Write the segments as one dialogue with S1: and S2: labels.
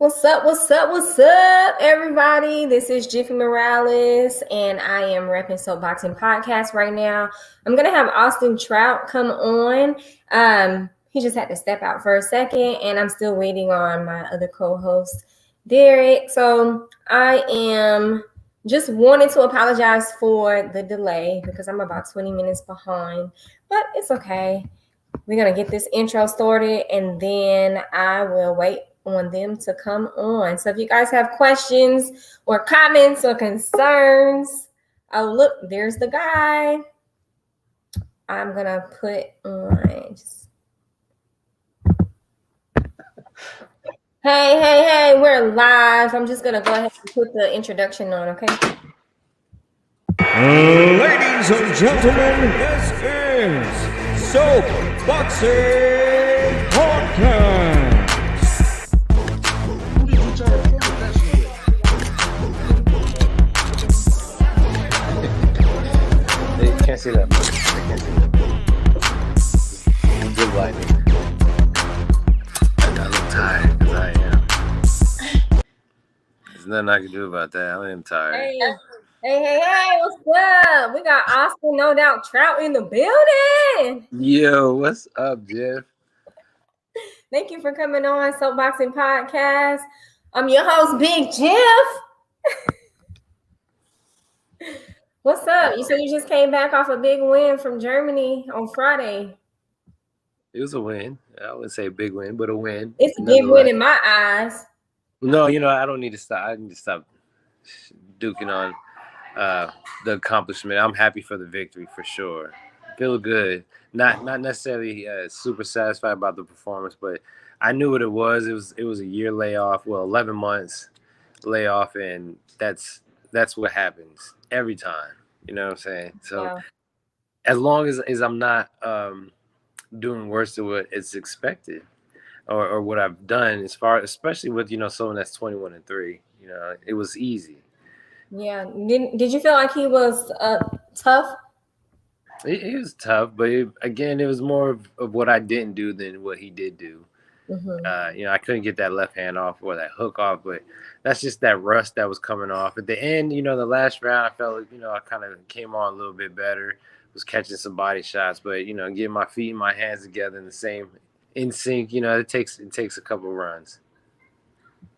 S1: What's up? What's up? What's up, everybody? This is Jiffy Morales, and I am repping Soapboxing Podcast right now. I'm gonna have Austin Trout come on. He just had to step out for a second, and I'm still waiting on my other co-host, Derek. So I am just wanting to apologize for the delay because I'm about 20 minutes behind, but it's okay. We're gonna get this intro started, and then I will wait on them to come on. So if you guys have questions or comments or concerns, oh look, there's the guy. I'm gonna put on. Hey, we're live. I'm just gonna go ahead and put the introduction on, okay?
S2: Ladies and gentlemen, this is Soapboxing Podcast.
S3: You can't see that. I can't see that. Good lighting. I look tired because I am. There's nothing I can do about that. I am tired.
S1: Hey, what's up? We got Austin, no doubt, Trout in the building.
S3: Yo, what's up, Jeff?
S1: Thank you for coming on Soapboxing Podcast. I'm your host, Big Jeff. What's up? You said you just came back off a big win from Germany on Friday.
S3: It was a win. I wouldn't say a big win, but a win.
S1: It's a big win in my eyes.
S3: No, I don't need to stop. I need to stop duking on the accomplishment. I'm happy for the victory for sure. Feel good. Not necessarily super satisfied about the performance, but I knew what it was. It was a year layoff. Well, 11 months layoff, and that's what happens every time. You know what I'm saying? So yeah. As long as I'm not doing worse than what it's expected or what I've done, especially with someone that's 21-3, it was easy.
S1: Yeah. Did you feel like he was tough?
S3: It was tough, but it was more of what I didn't do than what he did do. Mm-hmm. I couldn't get that left hand off or that hook off, but that's just that rust that was coming off. At the end, the last round, I felt like, I kind of came on a little bit better, was catching some body shots, but, getting my feet and my hands together in sync, it takes a couple of runs.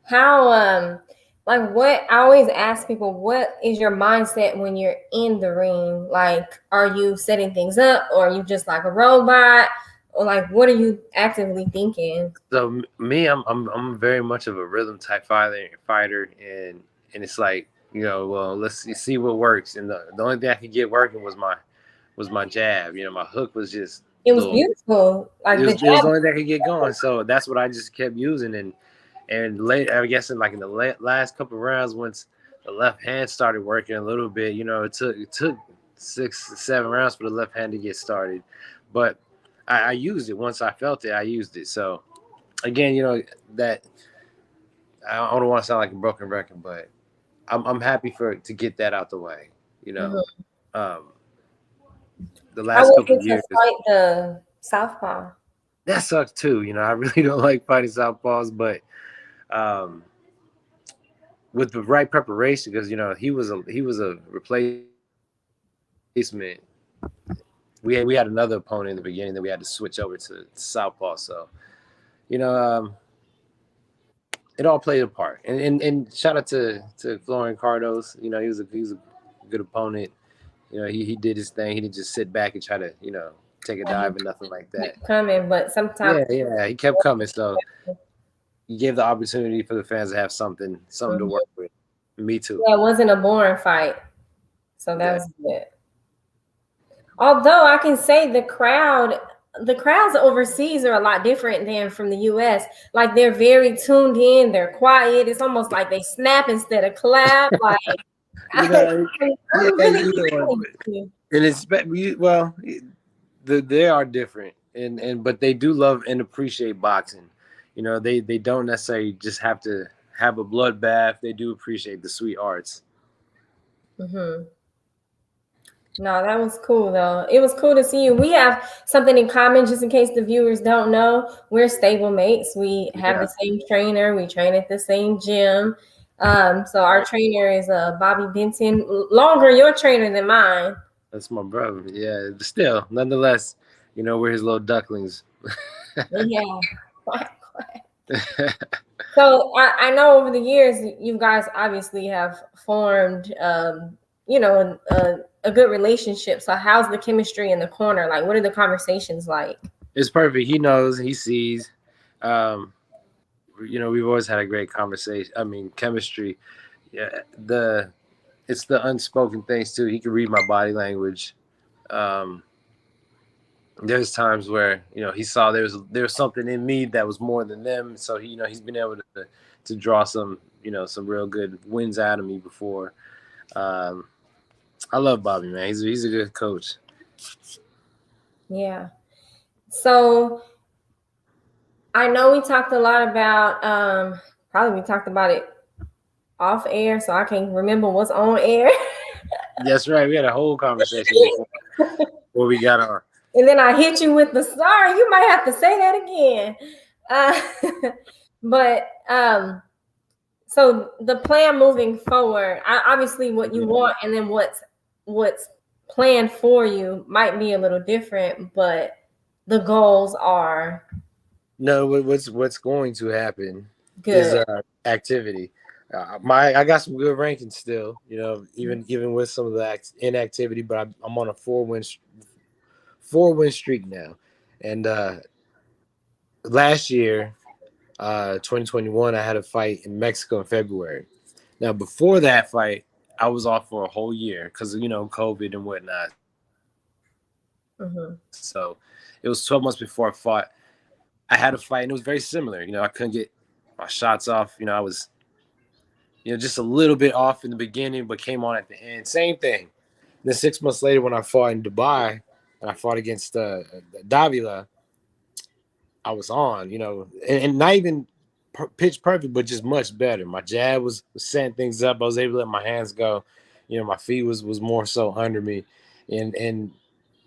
S1: How, what I always ask people, what is your mindset when you're in the ring? Like, are you setting things up, or are you just like a robot? Or like, what are you actively thinking?
S3: So me, I'm very much of a rhythm type fighter, and it's like, well, let's see what works. And the only thing I could get working was my jab. My hook was just
S1: beautiful. Like
S3: it was the only thing I could get going. So that's what I just kept using. And late, I guess in the last couple of rounds, once the left hand started working a little bit, it took 6-7 rounds for the left hand to get started, but I used it. Once I felt it, I used it. So again, that I don't want to sound like a broken record, but I'm happy to get that out the way.
S1: Mm-hmm.
S3: The last couple of years,
S1: fight the southpaw.
S3: That sucks too. I really don't like fighting southpaws, but with the right preparation, because he was a replacement. We had another opponent in the beginning that we had to switch over to southpaw. So, it all played a part. And shout out to Florin Cardos. He was a good opponent. He did his thing. He didn't just sit back and try to take a dive and nothing like that.
S1: Kept coming, but sometimes
S3: he kept coming. So he gave the opportunity for the fans to have something mm-hmm. to work with. Me too.
S1: Yeah, it wasn't a boring fight. So that was good. Although I can say the crowds overseas are a lot different than from the U.S. Like, they're very tuned in. They're quiet. It's almost like they snap instead of clap. Like,
S3: and it's they are different, but they do love and appreciate boxing. They don't necessarily just have to have a bloodbath. They do appreciate the sweet arts.
S1: Mm-hmm. No, that was cool though. It was cool to see you. We have something in common, just in case the viewers don't know. We're stable mates. We have
S3: Yeah,
S1: the same trainer. We train at the same gym. So our trainer is Bobby Benton. Longer your trainer than mine.
S3: that's my brother. Yeah, but still, nonetheless, we're his little ducklings.
S1: Yeah. So I know over the years you guys obviously have formed, a good relationship. So how's the chemistry in the corner? Like, what are the conversations like?
S3: It's perfect. He knows. He sees. Um, we've always had a great conversation. I mean, chemistry. Yeah, it's the unspoken things too. He can read my body language. Um, there's times where he saw there was something in me that was more than them. So he's been able to draw some real good wins out of me before. Um, I love Bobby, man. He's a good coach.
S1: Yeah. So I know we talked a lot about probably we talked about it off air, so I can't remember what's on air.
S3: That's right. We had a whole conversation before we got on.
S1: And then I hit you with the sorry, you might have to say that again. But so the plan moving forward, obviously what you want and then what's planned for you might be a little different, but the goals are
S3: No, what's going to happen is
S1: good.
S3: activity. I got some good rankings still, even with some of the inactivity, but I'm on a four win streak now. And last year, 2021, I had a fight in Mexico in February. Now, before that fight, I was off for a whole year because COVID and whatnot.
S1: Mm-hmm.
S3: So it was 12 months before I fought. I had a fight, and it was very similar. I couldn't get my shots off. I was, just a little bit off in the beginning, but came on at the end. Same thing. Then 6 months later, when I fought in Dubai, and I fought against Davila, I was on, and not even pitch perfect, but just much better. My jab was setting things up. I was able to let my hands go. My feet was more so under me,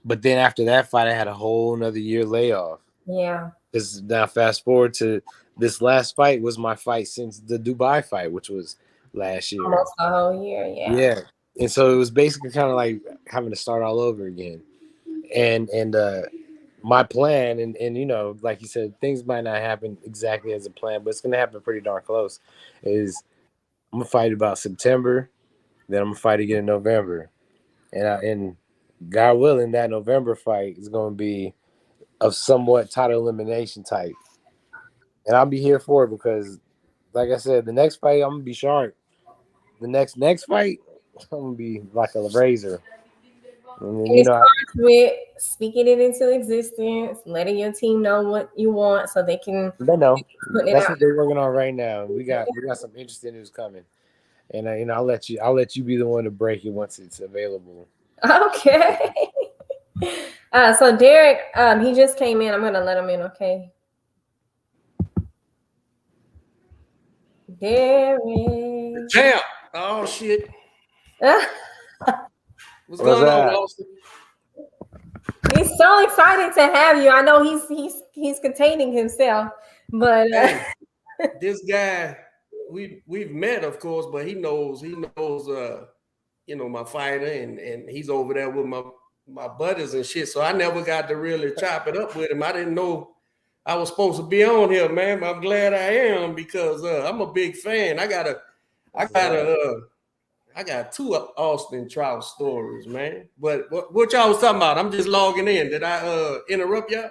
S3: but then after that fight, I had a whole another year layoff.
S1: Yeah.
S3: Because now fast forward to this last fight was my fight since the Dubai fight, which was last year.
S1: Almost a whole year, yeah.
S3: Yeah. And so it was basically kind of like having to start all over again. And my plan, and like you said, things might not happen exactly as a plan, but it's going to happen pretty darn close, is I'm going to fight about September, then I'm going to fight again in November. And God willing, that November fight is going to be of somewhat title elimination type. And I'll be here for it because, like I said, the next fight, I'm going to be sharp. The next fight, I'm going to be like a razor.
S1: And it starts with speaking it into existence, letting your team know what you want so they can.
S3: They know. That's what they're working on right now. We got some interesting news coming. And I'll let you be the one to break it once it's available.
S1: Okay. So Derek, he just came in. I'm gonna let him in, okay? Derek.
S4: Champ. Oh shit. What's going on, Austin?
S1: He's so excited to have you. I know he's containing himself, but
S4: hey, this guy, we've met, of course, but he knows my fighter, and he's over there with my buddies and shit. So I never got to really chop it up with him. I didn't know I was supposed to be on here, man. But I'm glad I am because I'm a big fan. I got two Austin Trout stories, man. But what y'all was talking about? I'm just logging in. Did I interrupt y'all?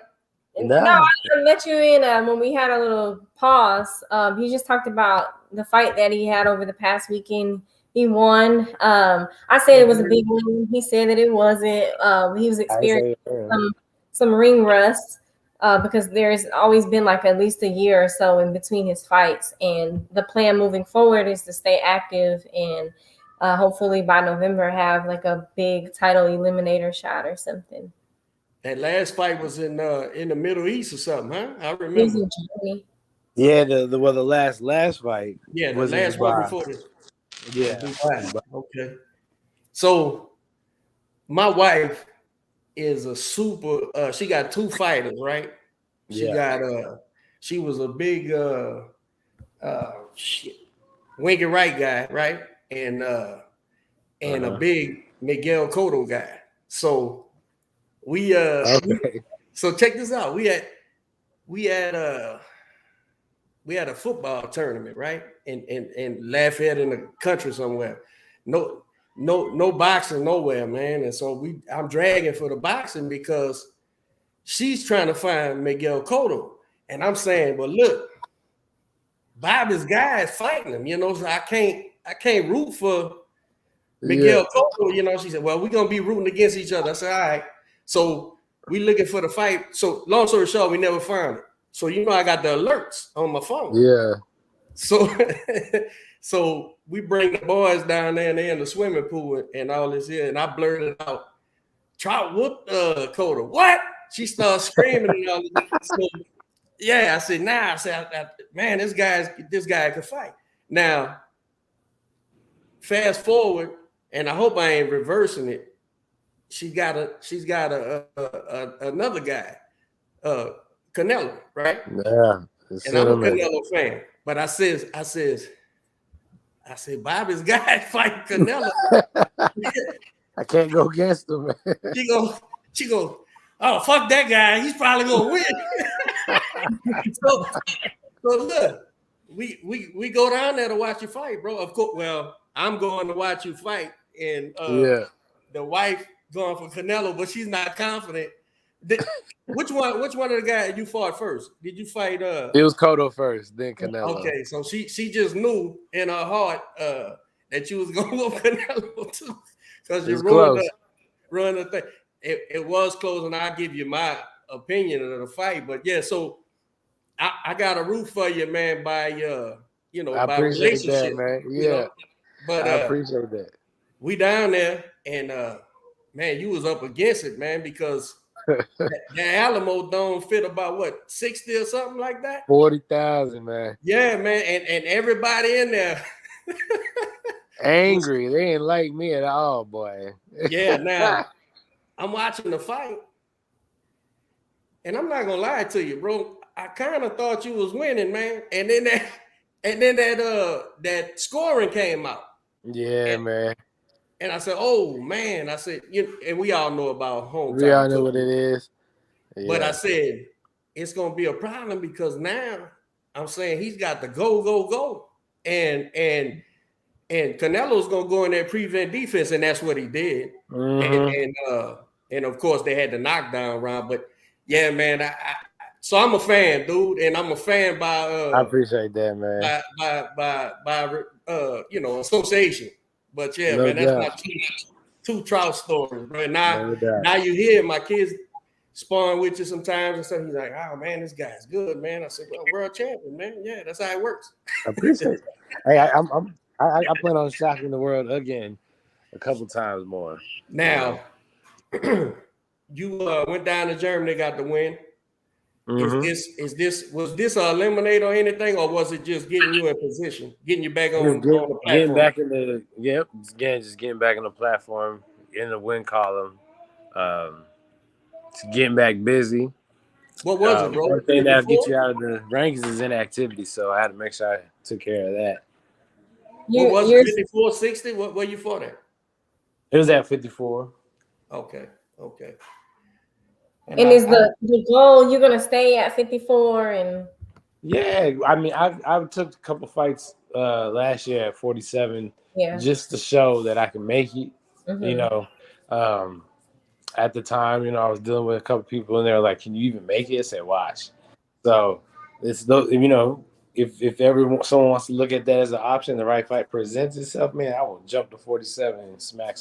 S1: No, I let you in when we had a little pause. He just talked about the fight that he had over the past weekend. He won. I said it was a big win. He said that it wasn't. He was experiencing some ring rust because there's always been like at least a year or so in between his fights. And the plan moving forward is to stay active and hopefully by November have like a big title eliminator shot or something.
S4: That last fight was in the Middle East or something, huh? I remember. It was in
S3: Germany. Yeah, the last fight.
S4: Yeah, the last one before this.
S3: Yeah.
S4: Okay. So my wife is a super. She got 2 fighters, right? She got she was a big shit, Winky Wright guy, right? And a big Miguel Cotto guy. So
S3: Okay.
S4: so check this out. We had a football tournament, right? In Lafayette in the country somewhere. No boxing nowhere, man. And so I'm dragging for the boxing because she's trying to find Miguel Cotto. And I'm saying, well, look, Bobby's guy is fighting him, so I can't root for Miguel Cotto, She said, well, we're gonna be rooting against each other. I said, all right. So we looking for the fight. So long story short, we never found it. So I got the alerts on my phone.
S3: Yeah.
S4: So so we bring the boys down there and they're in the swimming pool and all this here. And I blurted out, Trout whooped Cotto. What? She starts screaming and all this. So yeah, I said, man, this guy could fight. Now, fast forward, and I hope I ain't reversing it. She's got another guy, Canelo, right?
S3: Yeah.
S4: And I'm a Canelo fan. But I said, Bobby's guy fight Canelo.
S3: I can't go against him.
S4: She go, oh, fuck that guy. He's probably gonna win. so look, we go down there to watch you fight, bro. Of course, well, I'm going to watch you fight, and the wife going for Canelo, but she's not confident. Which one of the guys you fought first? Did you fight?
S3: It was Cotto first, then Canelo.
S4: Okay, so she just knew in her heart that you was gonna whoop Canelo too, because you ruined the thing. It was close, and I'll give you my opinion of the fight. But yeah, so I got a root for you, man, by by relationship,
S3: that, man. Yeah,
S4: but
S3: I appreciate that.
S4: We down there, and man, you was up against it, man, because the Alamo Dome fit about what 60 or something like that.
S3: 40,000, man.
S4: Yeah, man, and everybody in there
S3: angry. They ain't like me at all, boy.
S4: Yeah, now I'm watching the fight, and I'm not gonna lie to you, bro. I kind of thought you was winning, man, and then that scoring came out.
S3: Yeah, man.
S4: And I said, "Oh man!" I said, and we all know about home.
S3: We all know what it is.
S4: Yeah. But I said it's gonna be a problem because now I'm saying he's got the go, and Canelo's gonna go in there prevent defense, and that's what he did.
S3: Mm-hmm.
S4: And of course they had the knockdown round. But yeah, man, so I'm a fan, dude, and I'm a fan by.
S3: I appreciate that, man.
S4: By association. But yeah, man, that's my two Trout stories, bro. Now you hear my kids sparring with you sometimes and stuff. He's like, "Oh man, this guy's good, man." I said, "Well, world champion, man. Yeah, that's how it works."
S3: I appreciate it. Hey, I plan on shocking the world again a couple times more.
S4: Now, you went down to Germany, got the win.
S3: Mm-hmm.
S4: Was this a eliminate or anything, or was it just getting you in position, getting you back on the platform?
S3: Just getting back in the platform, in the win column, getting back busy.
S4: What was it, bro?
S3: One thing that'll get you out of the rankings is inactivity, so I had to make sure I took care of that.
S4: What was it, 54, 60? What you fought at?
S3: It was at 54.
S4: Okay.
S1: And is the goal you're gonna stay at 54? And
S3: yeah, I mean, I took a couple fights last year at 47, just to show that I can make it. Mm-hmm. At the time, I was dealing with a couple people and they were like, "Can you even make it?" I said, "Watch." So it's if someone wants to look at that as an option, the right fight presents itself, man, I will jump to 47 and smack.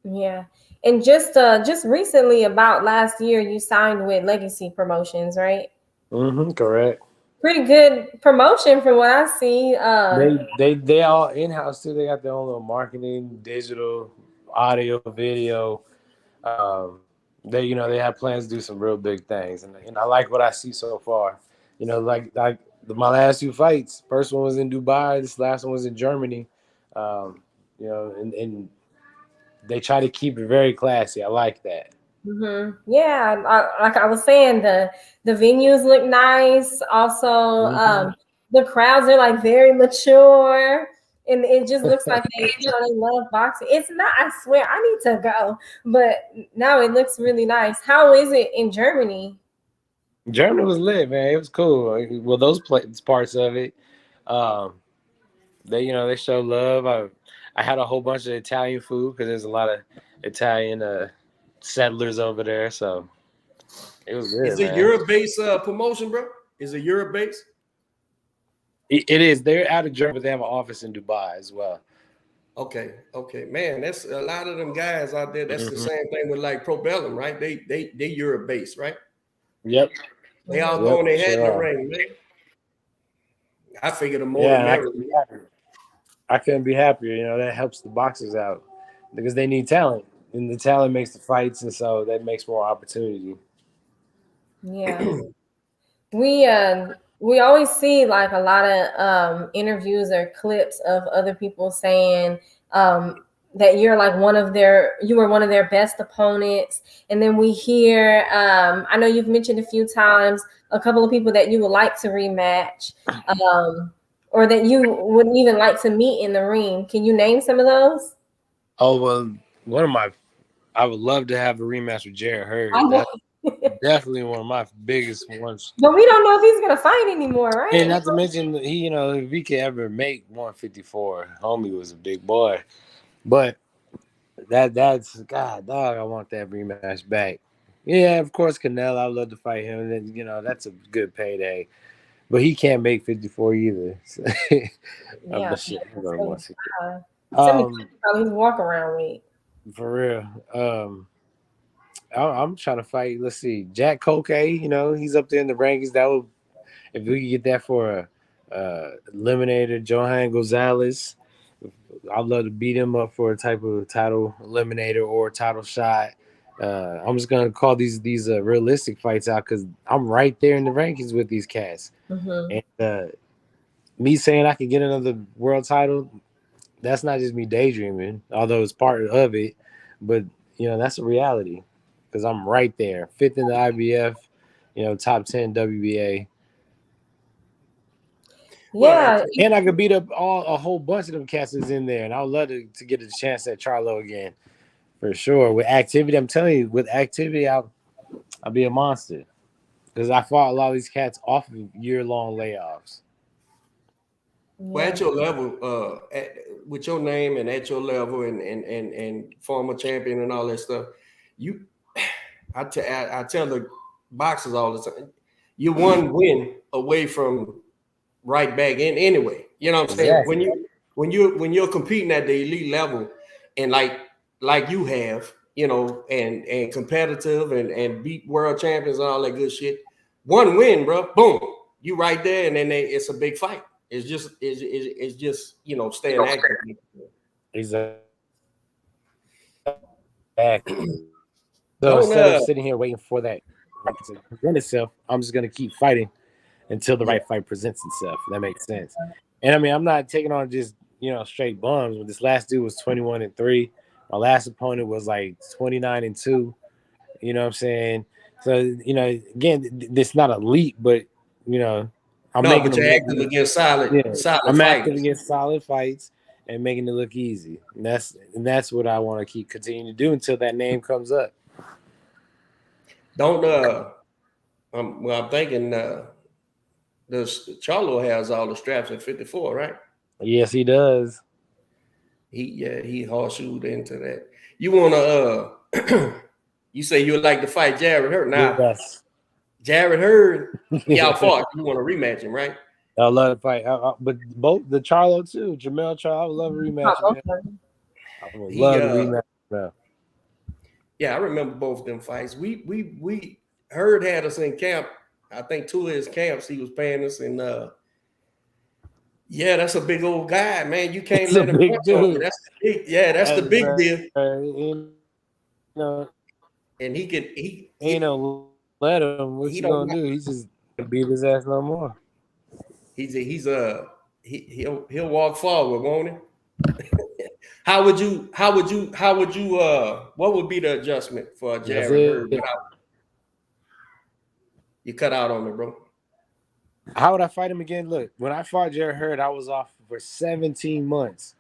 S1: Yeah. And just recently, about last year, you signed with Legacy Promotions, right?
S3: Mm-hmm, correct.
S1: Pretty good promotion from what I see.
S3: They all in-house too. They got their own little marketing, digital, audio, video. They have plans to do some real big things, and I like what I see so far. Like my last 2 fights. First one was in Dubai. This last one was in Germany. And they try to keep it very classy. I like that.
S1: Yeah, like I was saying, the venues look nice. Also, the crowds are like very mature, and it just looks like they love boxing. It's not. I swear, I need to go, but now it looks really nice. How is it in Germany?
S3: Germany was lit, man. It was cool. Well, those parts of it, um, they show love. I had a whole bunch of Italian food because there's a lot of Italian settlers over there, so it was
S4: Is
S3: good,
S4: it
S3: man.
S4: Europe-based promotion, bro? Is it Europe-based?
S3: It is. They're out of Germany, but they have an office in Dubai as well.
S4: Okay, man. That's a lot of them guys out there. That's the same thing with like Pro Bellum, right? They Europe-based, right?
S3: Yep.
S4: They all
S3: Yep.
S4: throwing their head in the
S3: Sure.
S4: ring, man. I figured the more
S3: Yeah,
S4: the
S3: and
S4: merrier.
S3: I couldn't be happier. That helps the boxers out because they need talent, and the talent makes the fights, and so that makes more opportunity.
S1: Yeah. We always see like a lot of interviews or clips of other people saying that you were one of their best opponents, and then we hear I know you've mentioned a few times a couple of people that you would like to rematch, or that you wouldn't even like to meet in the ring. Can you name some of those?
S3: Oh well, I would love to have a rematch with Jared Hurd.
S1: I know.
S3: That's definitely one of my biggest ones.
S1: But we don't know if he's gonna fight anymore,
S3: And
S1: right?
S3: not to mention, if he could ever make 154, homie was a big boy. But that's God, dog. I want that rematch back. Yeah, of course, Canelo. I'd love to fight him, and then that's a good payday. But he can't make 54 either. So,
S1: Yeah.
S3: but shit, I'm gonna want to.
S1: 70 probably his walk around weight.
S3: For real. I'm trying to fight. Let's see, Jack Koke. He's up there in the rankings. That would, if we could get that for a eliminator, Johan Gonzalez. I'd love to beat him up for a type of title eliminator or title shot. I'm just gonna call these realistic fights out because I'm right there in the rankings with these cats. And me saying I could get another world title, that's not just me daydreaming, although it's part of it. But that's a reality because I'm right there, fifth in the IBF, top 10 WBA.
S1: Yeah.
S3: And I could beat up a whole bunch of them cats that's in there, and I would love to get a chance at Charlo again, for sure. With activity, I'm telling you, with activity, I'll be a monster because I fought a lot of these cats off of year-long layoffs.
S4: Well, at your level, with your name and at your level and former champion and all that stuff, I tell the boxers all the time, you're one win away from right back in anyway. You know what I'm saying?
S3: Exactly.
S4: When you're competing at the elite level and like you have, and competitive and beat world champions and all that good shit, one win, bro, boom, you right there, and then it's a big fight. It's just staying active.
S3: Exactly. So
S4: Don't
S3: instead of sitting here waiting for that to present itself, I'm just gonna keep fighting until the right fight presents itself. That makes sense. And I mean, I'm not taking on just straight bums. When this last dude was 21-3, my last opponent was like 29-2. You know what I'm saying? So again, this not elite, but I'm making
S4: but
S3: them
S4: you're
S3: look.
S4: active against solid
S3: I'm active
S4: fighters.
S3: against solid fights and making it look easy. And that's what I want to keep continuing to do until that name comes up.
S4: Don't I'm thinking the Charlo has all the straps at 54, right?
S3: Yes, he does.
S4: He horseshoed into that. You wanna you say you would like to fight Jared Hurd. Now
S3: Yes.
S4: Jared Hurd, y'all fought. You want to rematch him, right?
S3: I love to fight. But both the Charlo too. Jamel Charlo, I would love a rematch. I would love to rematch.
S4: Yeah, I remember both of them fights. We Hurd had us in camp. I think 2 of his camps he was paying us, and yeah, that's a big old guy, man. You can't let him punch on you. That's the big deal. And he
S3: ain't no let him. What you gonna do? He's just gonna beat his ass no more.
S4: He'll walk forward, won't he? How would you what would be the adjustment for
S3: That's
S4: Jared Hurd
S3: it.
S4: without you cut out on me, bro?
S3: How would I fight him again? Look, when I fought Jared Hurd, I was off for 17 months.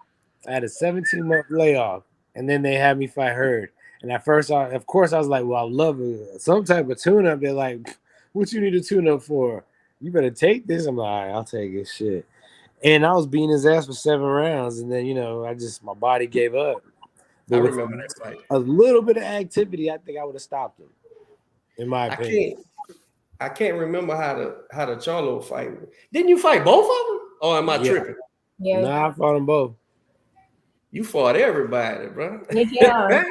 S3: I had a 17-month layoff, and then they had me fight Hurd. And at first, of course, I was like, well, I love some type of tune-up. They're like, what you need a tune-up for? You better take this. I'm like, all right, I'll take this shit. And I was beating his ass for 7 rounds, and then, my body gave up. But
S4: I
S3: with
S4: remember that fight.
S3: a little bit of activity, I think I would have stopped him, in my opinion.
S4: I can't remember how the Charlo fight. Didn't you fight both of them? Or am I tripping?
S1: Yeah.
S3: Nah, I fought them both.
S4: You fought everybody, bro.
S1: Yeah.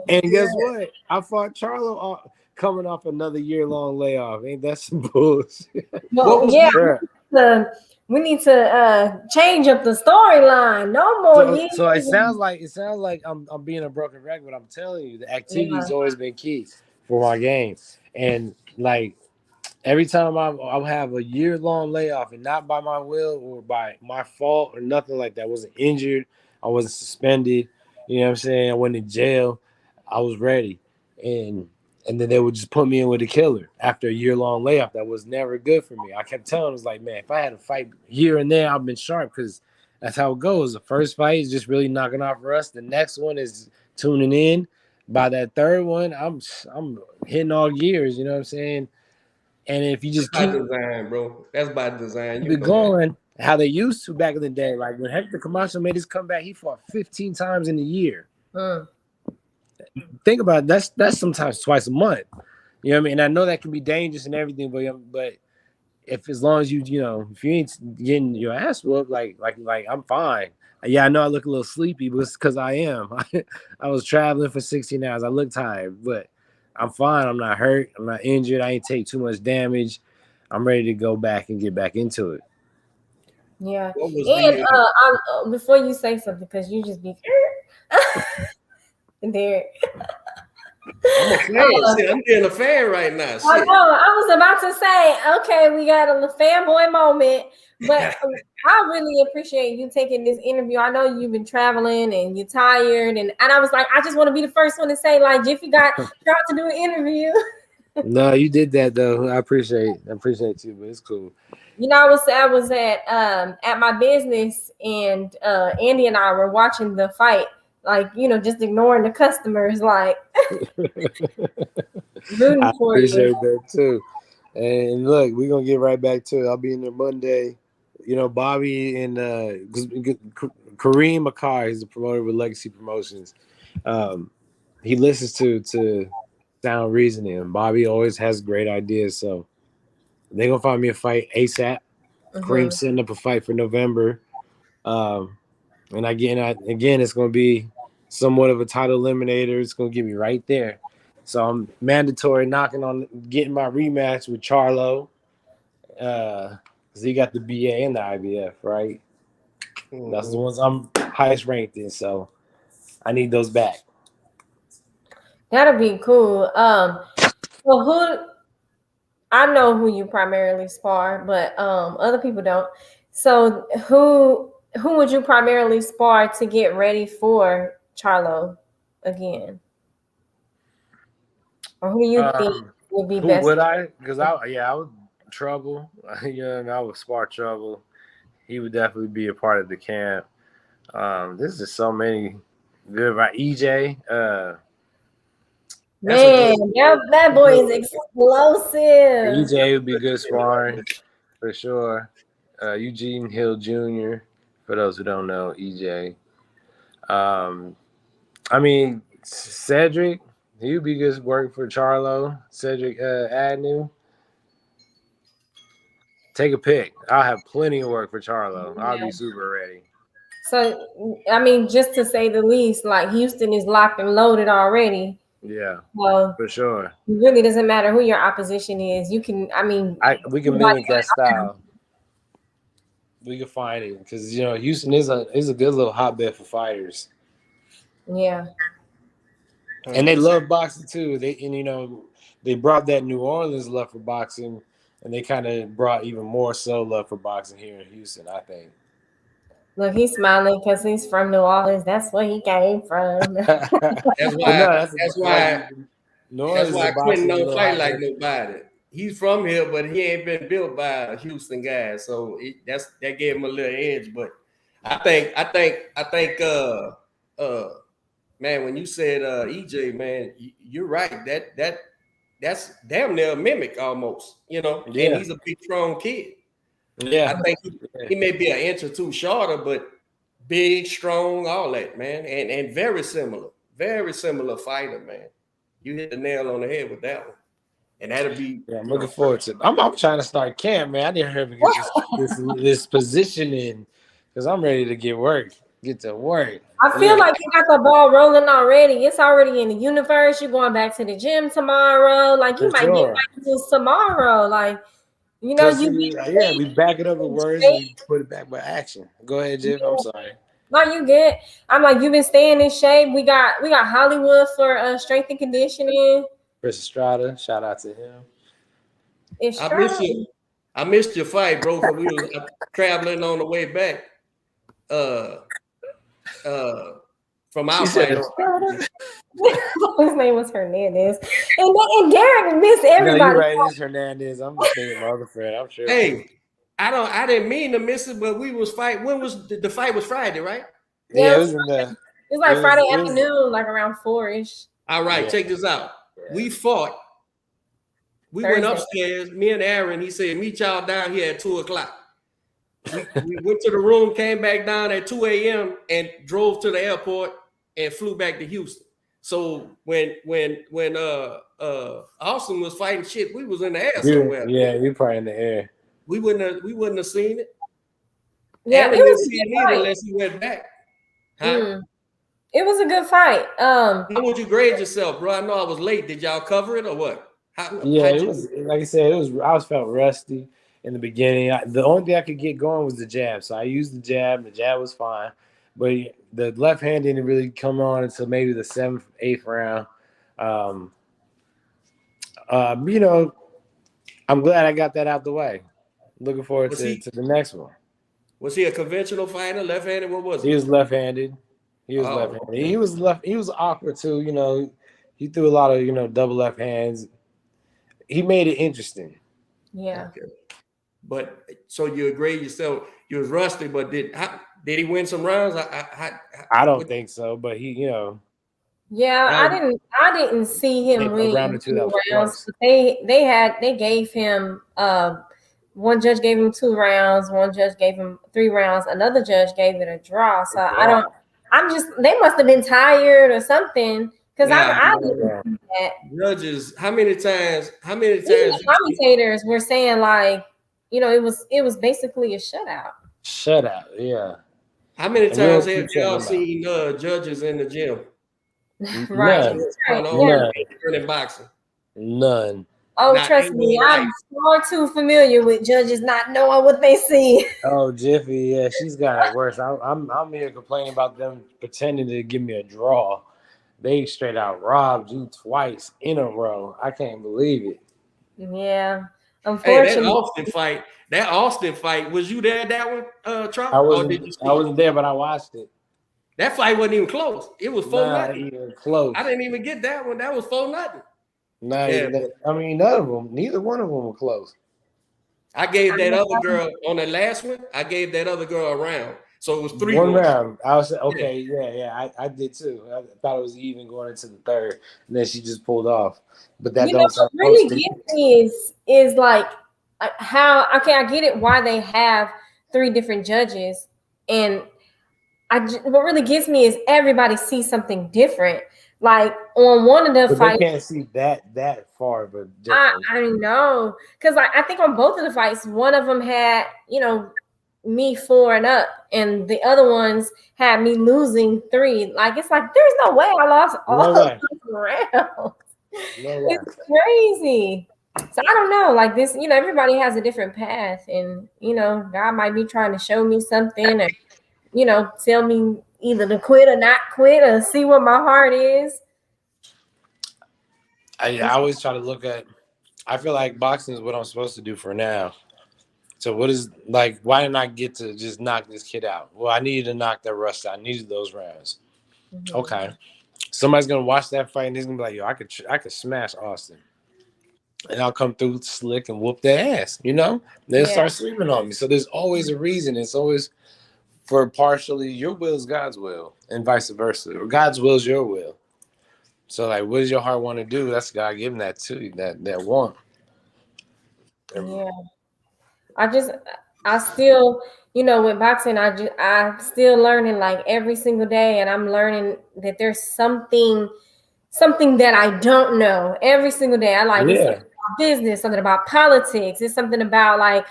S3: And guess what? I fought Charlo coming off another year-long layoff. Ain't that some bullshit?
S1: Well, we need to change up the storyline. No more years.
S3: So it sounds like I'm being a broken record, but I'm telling you, the activity's always been key for my game. And like every time I'll have a year-long layoff, and not by my will or by my fault or nothing like that. I wasn't injured. I wasn't suspended. You know what I'm saying? I went in jail. I was ready. And then they would just put me in with a killer after a year-long layoff. That was never good for me. I kept telling them, I was like, man, if I had a fight here and there, I've been sharp, because that's how it goes. The first fight is just really knocking off rust. The next one is tuning in. By that third one, I'm hitting all gears, you know what I'm saying? And if you just keep
S4: design, bro. That's by design.
S3: You going how they used to back in the day. Like when Hector Camacho made his comeback, he fought 15 times in a year. Think about it, that's sometimes twice a month. You know what I mean? And I know that can be dangerous and everything, but if as long as if you ain't getting your ass whooped, like I'm fine. Yeah, I know I look a little sleepy, but it's because I am. I was traveling for 16 hours. I look tired, but I'm fine. I'm not hurt. I'm not injured. I ain't take too much damage. I'm ready to go back and get back into it.
S1: Yeah. And before you say something, because you just be there.
S4: I'm a fan. I'm getting a fan right now.
S1: I know. I was about to say, okay, we got a fanboy moment, but I really appreciate you taking this interview. I know you've been traveling and you're tired, and I was like, I just want to be the first one to say, like, Jiffy got Trout to do an interview.
S3: No, you did that though. I appreciate you, but it's cool.
S1: I was at my business, and Andy and I were watching the fight, like, just ignoring the customers, like rooting
S3: I
S1: for
S3: appreciate
S1: you.
S3: that too. And look, we're gonna get right back to it. I'll be in there Monday. Bobby and Kareem Makar, he's the promoter with Legacy Promotions. He listens to Sound Reasoning, and Bobby always has great ideas. So they're gonna find me a fight ASAP. Kareem setting up a fight for November. And again, it's going to be somewhat of a title eliminator. It's going to get me right there. So I'm mandatory knocking on getting my rematch with Charlo. Because he got the BA and the IBF, right? That's the ones I'm highest ranked in. So I need those back.
S1: That'll be cool. Well, I know who you primarily spar, but other people don't. So who would you primarily spar to get ready for Charlo again? Or who do you think would be best?
S3: Would I? Because I would Trouble. I would spar Trouble. He would definitely be a part of the camp. There's just so many good, right? EJ.
S1: Man, that boy is explosive.
S3: EJ would be good sparring for sure. Eugene Hill Jr. For those who don't know, EJ. Cedric, he would be good work for Charlo. Cedric Agnew. Take a pick. I'll have plenty of work for Charlo. I'll be super ready.
S1: So, just to say the least, like Houston is locked and loaded already.
S3: Yeah,
S1: well,
S3: for sure.
S1: It really doesn't matter who your opposition is. You can,
S3: we can mimic that style. We can find it because Houston is a good little hotbed for fighters.
S1: Yeah,
S3: and they love boxing too. They brought that New Orleans love for boxing, and they kind of brought even more so love for boxing here in Houston, I think.
S1: Look, he's smiling because he's from New Orleans. That's where he came from.
S4: That's
S3: Well,
S4: why.
S3: no,
S4: That's why.
S3: New
S4: That's
S3: Orleans is
S4: why
S3: a
S4: Quentin
S3: boxing
S4: don't
S3: little
S4: fight like
S3: hotbed.
S4: nobody. He's from here, but he ain't been built by a Houston guy, so that gave him a little edge. But I think, man, when you said EJ, man, you're right. That's damn near a mimic almost, you know. And
S3: Yeah.
S4: he's a big, strong kid.
S3: Yeah.
S4: I think he may be an inch or two shorter, but big, strong, all that, man, and very similar fighter, man. You hit the nail on the head with that one, and that'll be.
S3: Yeah, I'm looking forward to it. I'm trying to start camp, man. I need to hurry up and get this position in because I'm ready to get to work.
S1: I feel like you got the ball rolling already. It's already in the universe. You're going back to the gym tomorrow. Like you
S3: For
S1: might
S3: sure.
S1: get back to this tomorrow. Like, you know,
S3: we back it up with words and we put it back by action. Go ahead, Jeff. I'm sorry.
S1: No, you good. I'm like, you've been staying in shape. We got Hollywood for strength and conditioning.
S3: Chris Estrada, shout out to him.
S4: I missed your fight, bro, because we was traveling on the way back. From our fight.
S1: His name was Hernandez, and Derek missed everybody.
S3: No, you're right. It's Hernandez. I'm just thinking my other friend. I'm sure.
S4: Hey, I didn't mean to miss it, but we was fight. When was the fight? Was Friday, right?
S3: Yeah,
S1: it was like Friday afternoon, like around 4-ish.
S4: All right, check this out. We fought. We went upstairs. Me and Aaron. He said, "Meet y'all down here at 2:00." We went to the room, came back down at 2 a.m. and drove to the airport and flew back to Houston. So when Austin was fighting shit, we was in the air somewhere.
S3: Yeah, we probably in the air.
S4: We wouldn't have seen it.
S1: Yeah,
S4: Aaron didn't see it either unless he went back. Huh?
S1: It was a good fight.
S4: How would you grade yourself, bro? I know I was late. Did y'all cover it or what?
S3: It was like I said. I felt rusty in the beginning. The only thing I could get going was the jab, so I used the jab. The jab was fine, but the left hand didn't really come on until maybe the 7th, 8th round. You know, I'm glad I got that out the way. Looking forward to the next one.
S4: Was he a conventional fighter, left-handed? What was he?
S3: He was left-handed. Left-handed. Okay. He was awkward too. You know, he threw a lot of double left hands. He made it interesting.
S1: Yeah.
S4: Okay. But so you agree yourself? You was rusty, but did he win some rounds?
S3: I don't think so, but he,
S1: Yeah, I didn't see him win rounds. They gave him one judge gave him 2 rounds, one judge gave him 3 rounds, another judge gave it a draw. So they must have been tired or something. Because I didn't see that.
S4: Judges, how many times?
S1: The commentators were saying like, it was basically a shutout.
S3: Shutout, yeah.
S4: How many times have y'all seen judges in the gym?
S1: Right.
S3: None.
S4: In boxing.
S3: None.
S1: Oh, trust me, I'm far too familiar with judges not knowing what they see.
S3: Oh, Jiffy, yeah, she's got it worse. I'm here complaining about them pretending to give me a draw. They straight out robbed you twice in a row. I can't believe it.
S1: Yeah, unfortunately.
S4: Hey, that Austin fight, was you there at that one, Trout?
S3: I wasn't there, but I watched it.
S4: That fight wasn't even close. It was 4-0.
S3: Not even close.
S4: I didn't even get that one. That was 4-0.
S3: None of them. Neither one of them were close.
S4: I gave that other girl on the last one. I gave that other girl a round. So it was 3-1
S3: round. I was okay. Yeah. I did too. I thought it was even going into the third, and then she just pulled off. But that
S1: what really gets me is like how I get it why they have 3 different judges, and what really gets me is everybody sees something different. Like on one of the fights,
S3: they can't see that far, but
S1: I know because I think on both of the fights, one of them had me 4 and up, and the other ones had me losing 3. Like it's like there's no way I lost all those rounds. It's crazy. So I don't know. Like this, everybody has a different path, and God might be trying to show me something, or tell me either to quit or not quit, or see what my heart is.
S3: I always try to look at. I feel like boxing is what I'm supposed to do for now. So what is like? Why didn't I get to just knock this kid out? Well, I needed to knock that rust out. I needed those rounds.
S1: Mhm.
S3: Okay, somebody's gonna watch that fight and he's gonna be like, "Yo, I could smash Austin, and I'll come through slick and whoop their ass." You know, they'll
S1: Yeah.
S3: start sleeping on me. So there's always a reason. It's always for partially your will is God's will, and vice versa, or God's will is your will. So like, what does your heart want to do? That's God giving that to you. That want.
S1: Yeah. I still, with boxing, I'm still learning like every single day, and I'm learning that there's something that I don't know every single day. It's
S3: Yeah.
S1: something about business, something about politics, it's something about like,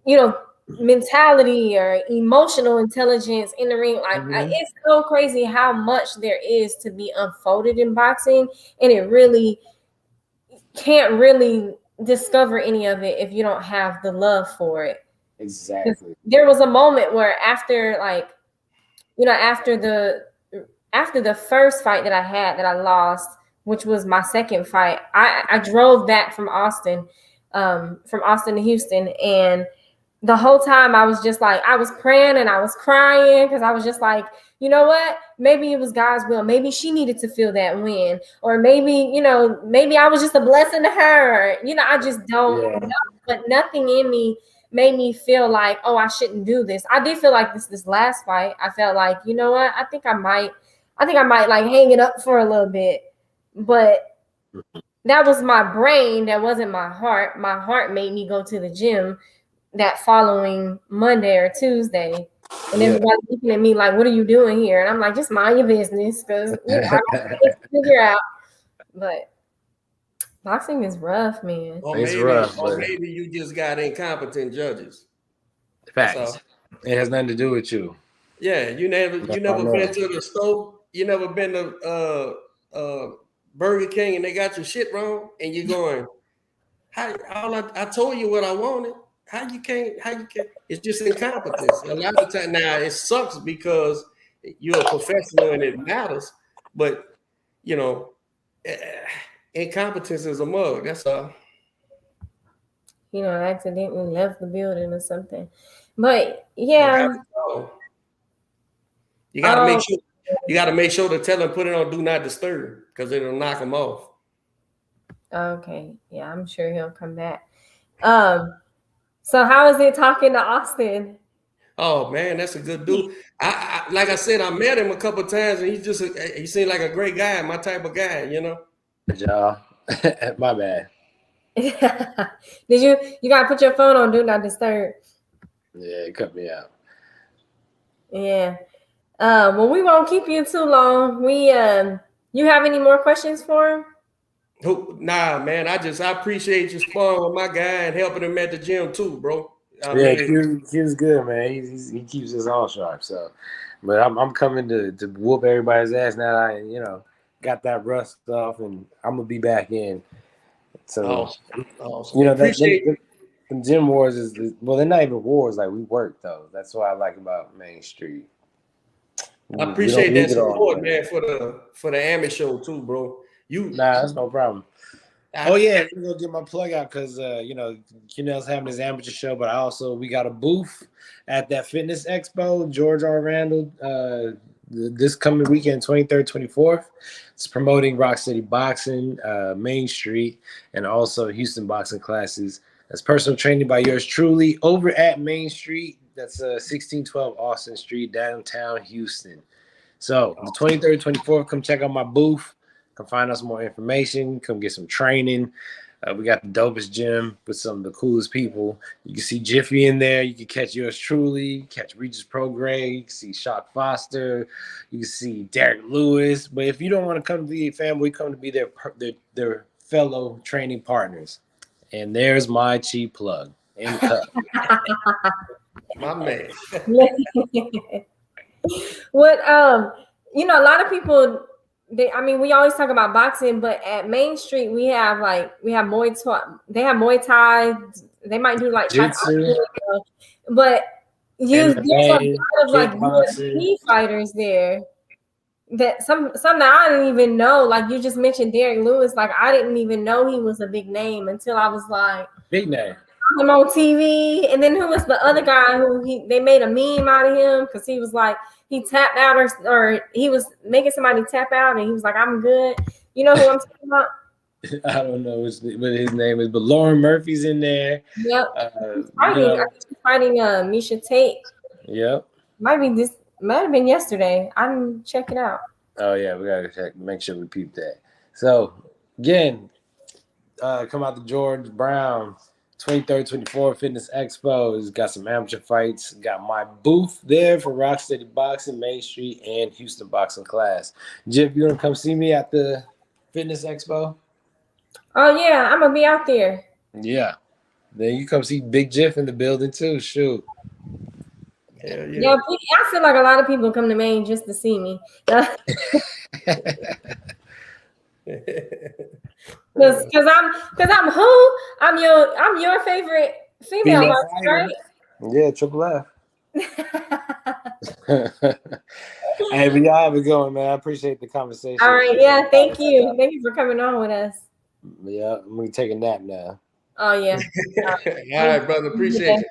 S1: you know, mentality or emotional intelligence in the ring. It's so crazy how much there is to be unfolded in boxing, and it really can't really discover any of it if you don't have the love for it.
S3: Exactly.
S1: There was a moment where after after the first fight that I had that I lost, which was my second fight, I drove back from Austin to Houston, and the whole time I was just like, I was praying and I was crying because I was just like, you know what? Maybe it was God's will. Maybe she needed to feel that win, or maybe maybe I was just a blessing to her. I just don't know. But nothing in me made me feel like, oh, I shouldn't do this. I did feel like this last fight. I felt like, you know what? I think I might like hang it up for a little bit. But that was my brain. That wasn't my heart. My heart made me go to the gym that following Monday or Tuesday. And everybody looking at me like, what are you doing here? And I'm like, just mind your business, because I can't figure out. But boxing is rough, man.
S4: Or
S3: It's
S4: maybe,
S3: rough,
S4: or
S3: but
S4: maybe you just got incompetent judges.
S3: facts. It has nothing to do with you.
S4: Yeah, you never been to the store. You never been to Burger King and they got your shit wrong, and you're going, how I told you what I wanted. How you can't? It's just incompetence. A lot of time now it sucks because you're a professional and it matters, but eh, incompetence is a mug. That's all.
S1: Accidentally left the building or something. But yeah.
S4: You got to make sure. You got to make sure to tell them put it on do not disturb because it'll knock them off.
S1: Okay, yeah, I'm sure he'll come back. So how is it talking to Austin?
S4: Oh man, that's a good dude. I like I said, I met him a couple of times, and he seemed like a great guy, my type of guy,
S3: Y'all, my bad.
S1: Did you gotta put your phone on do not disturb?
S3: Yeah, it cut me out.
S1: Yeah. Well, we won't keep you too long. You have any more questions for him?
S4: Nah, man. I appreciate you sparring with my guy and helping him at the gym too, bro.
S3: He was good, man. He keeps us all sharp. So, but I'm coming to whoop everybody's ass now. I got that rust off, and I'm gonna be back in. So,
S4: awesome.
S3: The gym wars well, they're not even wars. Like, we work though. That's what I like about Main Street.
S4: I appreciate that support, man, for the amateur show too, bro.
S3: That's no problem. Oh yeah, I'm gonna get my plug out because Cunell's having his amateur show, but we got a booth at that fitness expo, George R. Randall, this coming weekend, 23rd, 24th. It's promoting Rock City Boxing, Main Street, and also Houston boxing classes. That's personal training by yours truly over at Main Street. That's 1612 Austin Street, downtown Houston. So the 23rd, 24th, come check out my booth. Come find out some more information. Come get some training. We got the dopest gym with some of the coolest people. You can see Jiffy in there. You can catch yours truly. Catch Regis Prograis. You can see Shock Foster. You can see Derek Lewis. But if you don't want to come to be a family, come to be their fellow training partners. And there's my cheap plug. In cut.
S4: My man.
S1: What a lot of people. We always talk about boxing, but at Main Street we have Muay Thai. They have Muay Thai. They might do like
S3: Jiu-Jitsu.
S1: But there's a lot of like
S3: kickboxing.
S1: UFC fighters there. That some that I didn't even know. Like you just mentioned Derek Lewis. Like I didn't even know he was a big name until I was like,
S3: big name.
S1: him on TV. And then who was the other guy who they made a meme out of him because he was like he tapped out or he was making somebody tap out and he was like, I'm good. You know who I'm talking about?
S3: I don't know what his name is, but Lauren Murphy's in there.
S1: Yep.
S3: I think
S1: he's fighting Misha Tate.
S3: Yep.
S1: Might have been yesterday. I didn't check it out.
S3: Oh yeah, we gotta check, make sure we peep that. So again, come out to George Brown, 23rd, 24th Fitness Expo. It's got some amateur fights. Got my booth there for Rocksteady Boxing, Main Street, and Houston Boxing Class. Jiff, you wanna come see me at the Fitness Expo?
S1: Oh yeah, I'm gonna be out there.
S3: Yeah. Then you come see Big Jiff in the building too. Shoot.
S1: Yeah, I feel like a lot of people come to Maine just to see me. Because I'm who? I'm your favorite female boxer, right?
S3: Yeah, Triple F. Hey, but y'all have a good one, man. I appreciate the conversation.
S1: All right, yeah, thank you. Thank you for coming on with us.
S3: Yeah, I'm gonna take a nap now.
S1: Oh yeah.
S4: All right, brother. Appreciate it.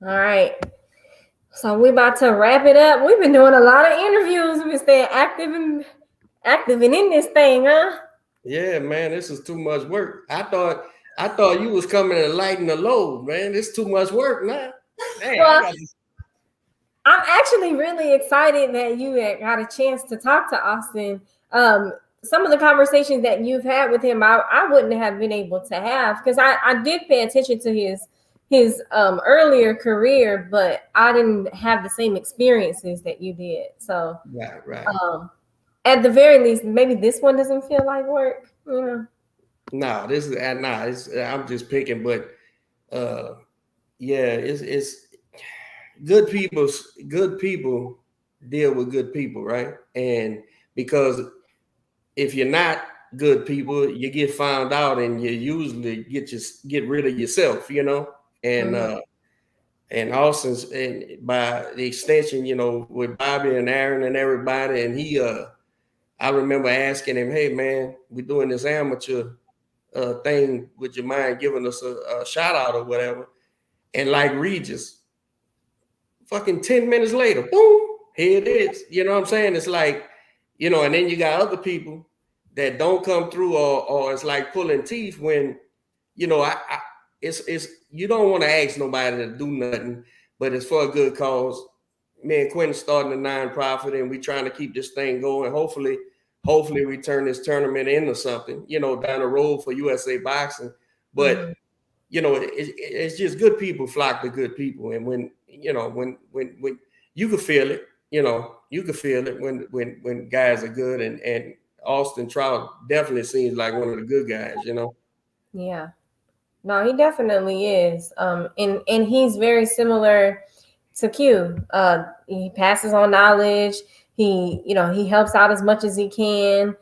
S1: All right. So we're about to wrap it up. We've been doing a lot of interviews. We've been staying active and in this thing, huh?
S4: Yeah, man, this is too much work. I thought you was coming to lighten the load, man. It's too much work now. Damn,
S1: well, I'm actually really excited that you got a chance to talk to Austin. Some of the conversations that you've had with him, I wouldn't have been able to have because I did pay attention to his earlier career, but I didn't have the same experiences that you did. So
S4: right.
S1: At the very least, maybe this one doesn't feel like work. You know?
S4: I'm just picking, but it's good people. Good people deal with good people, right? And because if you're not good people, you get found out, and you usually get rid of yourself, you know. And Austin's, and by the extension, you know, with Bobby and Aaron and everybody, and he, I remember asking him, "Hey man, we're doing this amateur thing. Would you mind giving us a shout out or whatever?" And like Regis, fucking 10 minutes later, boom, here it is. You know what I'm saying? It's like, you know, and then you got other people that don't come through, or it's like pulling teeth when, you know, it's you don't want to ask nobody to do nothing, but it's for a good cause. Me and Quentin starting a nonprofit, and we trying to keep this thing going. Hopefully we turn this tournament into something, you know, down the road for USA Boxing. But you know, it's just good people flock to good people, and when you know when you can feel it, you know, you can feel it when guys are good, and Austin Trout definitely seems like one of the good guys, you know.
S1: Yeah. No, he definitely is. And he's very similar to Q. He passes on knowledge. He helps out as much as he can.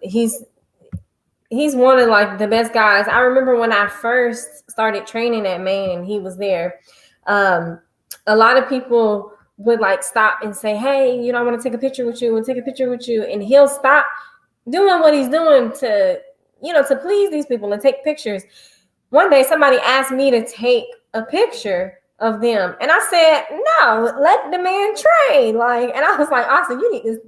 S1: He's one of like the best guys. I remember when I first started training at Maine and he was there. A lot of people would like stop and say, "Hey, you know, I want to take a picture with you. And he'll stop doing what he's doing to please these people and take pictures. One day somebody asked me to take a picture of them, and I said, "No, let the man train." And I was like, "Austin, you need to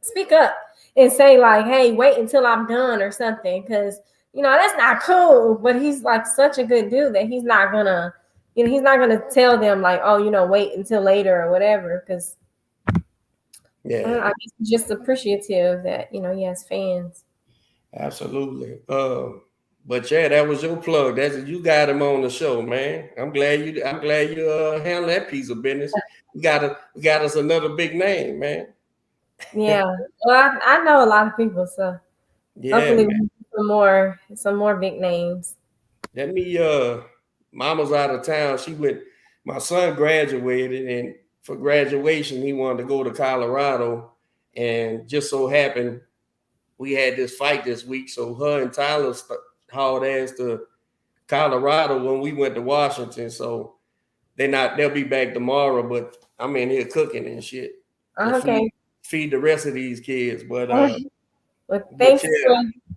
S1: speak up and say like, hey, wait until I'm done or something, because that's not cool." But he's like such a good dude that he's not gonna tell them like, "Oh, wait until later" or whatever, because I'm just appreciative that he has fans.
S4: Absolutely. But yeah, that was your plug. You got him on the show, man. I'm glad you handle that piece of business. We got us another big name, man.
S1: Yeah. Well, I know a lot of people, so hopefully some more big names.
S4: Let me Mama's out of town. My son graduated, and for graduation he wanted to go to Colorado, and just so happened we had this fight this week, so her and Tyler hauled ass to Colorado when we went to Washington. So they'll be back tomorrow, but I'm in here cooking and shit.
S1: Okay.
S4: Feed the rest of these kids. But
S1: well, thanks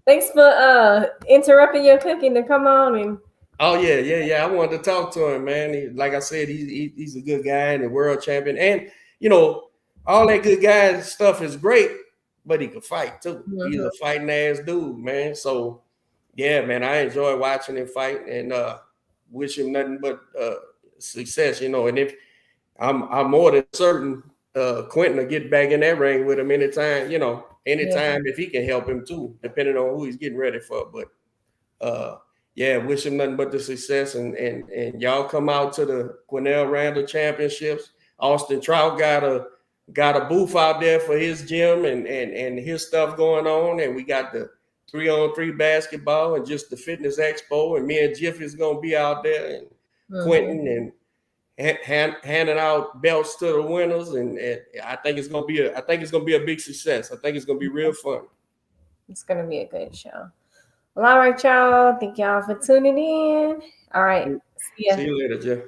S1: Thanks for interrupting your cooking to come on and.
S4: Oh yeah. I wanted to talk to him, man. Like I said, he's a good guy and a world champion, and all that good guy stuff is great, but he could fight too. He's a fighting ass dude, man. So yeah, man, I enjoy watching him fight and wish him nothing but success. And if I'm more than certain Quentin will get back in that ring with him anytime. Anytime if he can help him too, depending on who he's getting ready for. But yeah, wish him nothing but the success and y'all come out to the Quinnell Randall Championships. Austin Trout got a booth out there for his gym and his stuff going on, and we got the 3-on-3 basketball and just the fitness expo, and me and Jiffy's gonna be out there and Quentin and handing out belts to the winners, and I think it's gonna be a big success. I think it's gonna be real fun.
S1: It's gonna be a good show. Well, all right, y'all. Thank y'all for tuning in. All right.
S4: See you later, Jeff.